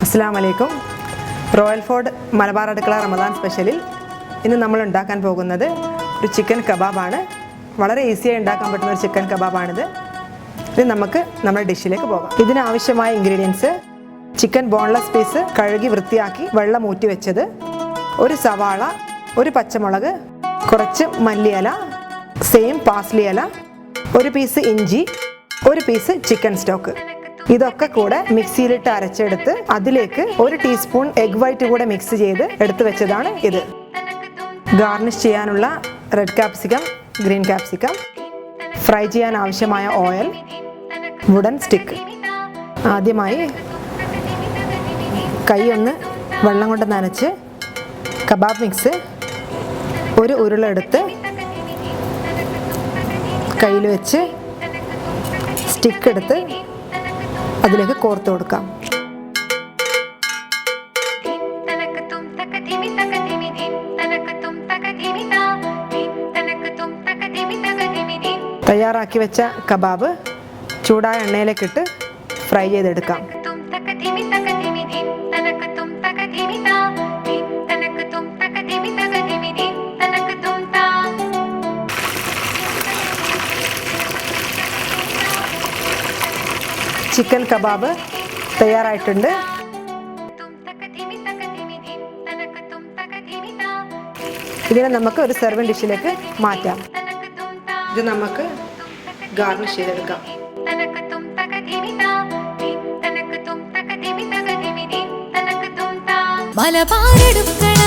അസ്സലാമു അലൈക്കും. Royal Ford Malabar അടുക്കള റമദാൻ സ്പെഷ്യലിൽ ഇന്ന് നമ്മൾ ഉണ്ടാക്കാൻ പോകുന്നത് ഒരു ചിക്കൻ കബാബാണ്. വളരെ ഈസിയായി ഉണ്ടാക്കാൻ പറ്റുന്ന ഒരു ചിക്കൻ കബാബാണിത്. ഇത് നമുക്ക് നമ്മുടെ ഡിഷിലേക്ക് പോകാം. ഇതിനാവശ്യമായ ഇൻഗ്രീഡിയൻസ്: ചിക്കൻ ബോൺലെസ് പീസ് കഴുകി വൃത്തിയാക്കി വെള്ളം ഊറ്റി വെച്ചത്, ഒരു സവാള, ഒരു പച്ചമുളക്, കുറച്ച് മല്ലിയില, സെയിം പാസ്ലി ഇല, ഒരു പീസ് ഇഞ്ചി, ഒരു പീസ് ചിക്കൻ സ്റ്റോക്ക്. ഇതൊക്കെ കൂടെ മിക്സിയിലിട്ട് അരച്ചെടുത്ത് അതിലേക്ക് ഒരു ടീസ്പൂൺ എഗ് വൈറ്റ് കൂടെ മിക്സ് ചെയ്ത് എടുത്തു വെച്ചതാണ് ഇത്. ഗാർണിഷ് ചെയ്യാനുള്ള red capsicum, green capsicum, fry ചെയ്യാൻ ആവശ്യമായ ഓയിൽ, വുഡൻ സ്റ്റിക്ക്. ആദ്യമായി കൈ ഒന്ന് വെള്ളം കൊണ്ട് നനച്ച് കബാബ് മിക്സ് ഒരു ഉരുളെടുത്ത് കയ്യിൽ വെച്ച് സ്റ്റിക്ക് എടുത്ത് അതിലേക്ക് കോർത്ത് കൊടുക്കാം. തയ്യാറാക്കി വെച്ച കബാബ് ചൂടായ എണ്ണയിലേക്കിട്ട് ഫ്രൈ ചെയ്തെടുക്കാം. ചിക്കൻ കബാബ് തയ്യാറായിട്ടുണ്ട്. ഇതിനെ നമുക്ക് ഒരു സെർവിങ് ഡിഷിലേക്ക് മാറ്റാം. ഇത് നമുക്ക് ഗാർണിഷ് ചെയ്തെടുക്കാം. മലബാർ അടുക്കള